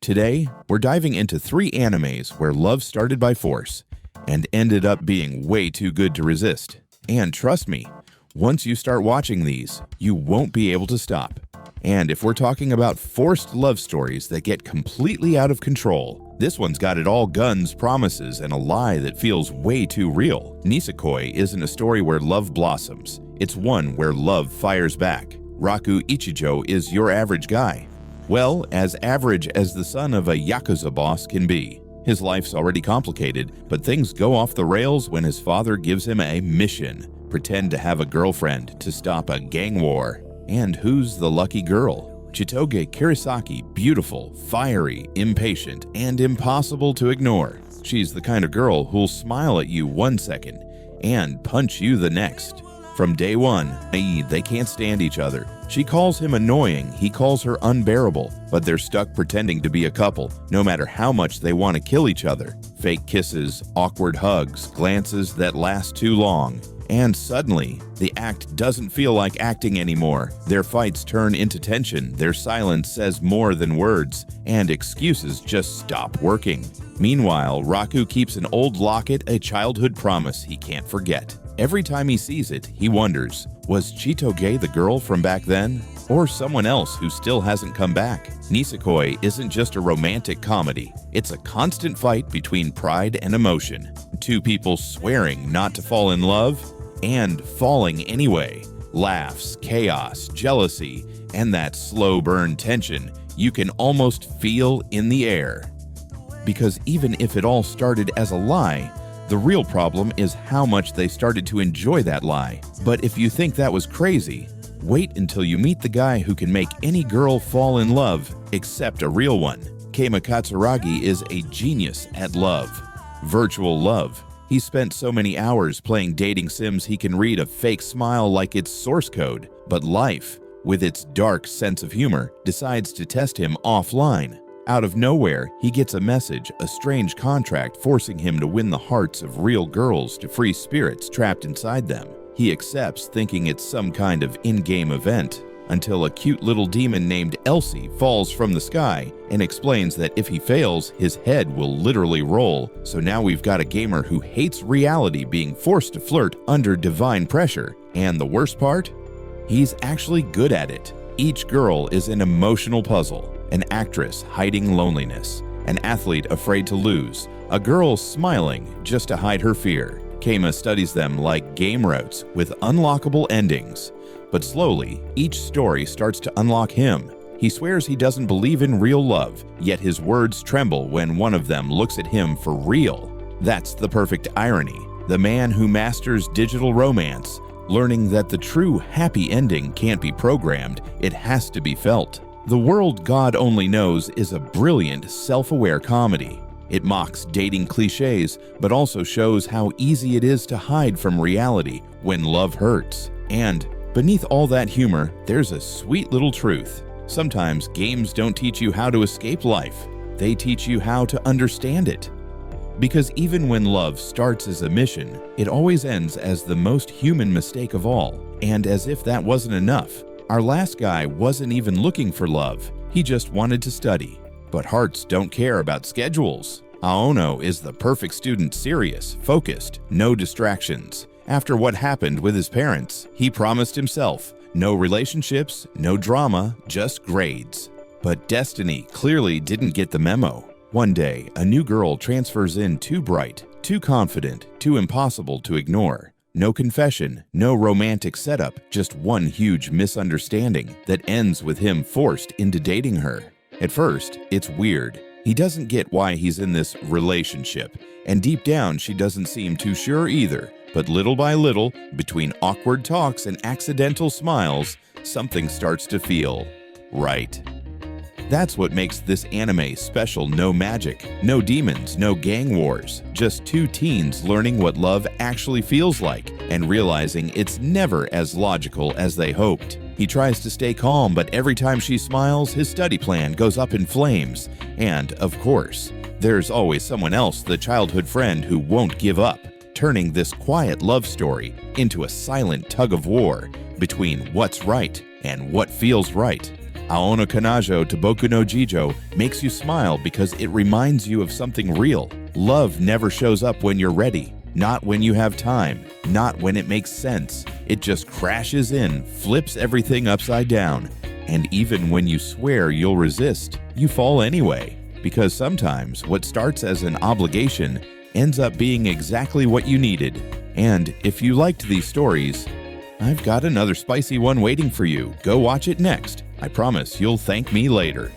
Today, we're diving into 3 animes where love started by force and ended up being way too good to resist. And trust me, once you start watching these, you won't be able to stop. And if we're talking about forced love stories that get completely out of control, this one's got it all: guns, promises, and a lie that feels way too real. Nisekoi isn't a story where love blossoms. It's one where love fires back. Raku Ichijo is your average guy. Well, as average as the son of a Yakuza boss can be. His life's already complicated, but things go off the rails when his father gives him a mission: pretend to have a girlfriend to stop a gang war. And who's the lucky girl? Chitoge Kirisaki, beautiful, fiery, impatient, and impossible to ignore. She's the kind of girl who'll smile at you one second and punch you the next. From day one, they can't stand each other. She calls him annoying, he calls her unbearable, but they're stuck pretending to be a couple, no matter how much they want to kill each other. Fake kisses, awkward hugs, glances that last too long. And suddenly, the act doesn't feel like acting anymore. Their fights turn into tension, their silence says more than words, and excuses just stop working. Meanwhile, Raku keeps an old locket, a childhood promise he can't forget. Every time he sees it, he wonders, was Chitoge the girl from back then? Or someone else who still hasn't come back? Nisekoi isn't just a romantic comedy. It's a constant fight between pride and emotion. 2 people swearing not to fall in love and falling anyway. Laughs, chaos, jealousy, and that slow burn tension you can almost feel in the air. Because even if it all started as a lie, the real problem is how much they started to enjoy that lie. But if you think that was crazy, wait until you meet the guy who can make any girl fall in love, except a real one. Keima Katsuragi is a genius at love. Virtual love. He spent so many hours playing dating sims he can read a fake smile like it's source code. But life, with its dark sense of humor, decides to test him offline. Out of nowhere, he gets a message, a strange contract forcing him to win the hearts of real girls to free spirits trapped inside them. He accepts, thinking it's some kind of in-game event, until a cute little demon named Elsie falls from the sky and explains that if he fails, his head will literally roll. So now we've got a gamer who hates reality being forced to flirt under divine pressure. And the worst part? He's actually good at it. Each girl is an emotional puzzle. An actress hiding loneliness, an athlete afraid to lose, a girl smiling just to hide her fear. Keima studies them like game routes with unlockable endings. But slowly, each story starts to unlock him. He swears he doesn't believe in real love, yet his words tremble when one of them looks at him for real. That's the perfect irony. The man who masters digital romance, learning that the true happy ending can't be programmed, it has to be felt. The World God Only Knows is a brilliant, self-aware comedy. It mocks dating cliches, but also shows how easy it is to hide from reality when love hurts. And beneath all that humor, there's a sweet little truth. Sometimes games don't teach you how to escape life. They teach you how to understand it. Because even when love starts as a mission, it always ends as the most human mistake of all. And as if that wasn't enough, our last guy wasn't even looking for love, he just wanted to study. But hearts don't care about schedules. Aono is the perfect student, serious, focused, no distractions. After what happened with his parents, he promised himself, no relationships, no drama, just grades. But destiny clearly didn't get the memo. One day, a new girl transfers in too bright, too confident, too impossible to ignore. No confession, no romantic setup, just one huge misunderstanding that ends with him forced into dating her. At first, it's weird. He doesn't get why he's in this relationship, and deep down she doesn't seem too sure either. But little by little, between awkward talks and accidental smiles, something starts to feel right. That's what makes this anime special. No magic, no demons, no gang wars, just 2 teens learning what love actually feels like and realizing it's never as logical as they hoped. He tries to stay calm, but every time she smiles, his study plan goes up in flames. And, of course, there's always someone else, the childhood friend who won't give up, turning this quiet love story into a silent tug of war between what's right and what feels right. Aono Kanajo to Boku no Jijo makes you smile because it reminds you of something real. Love never shows up when you're ready, not when you have time, not when it makes sense. It just crashes in, flips everything upside down, and even when you swear you'll resist, you fall anyway. Because sometimes what starts as an obligation ends up being exactly what you needed. And if you liked these stories, I've got another spicy one waiting for you. Go watch it next. I promise you'll thank me later.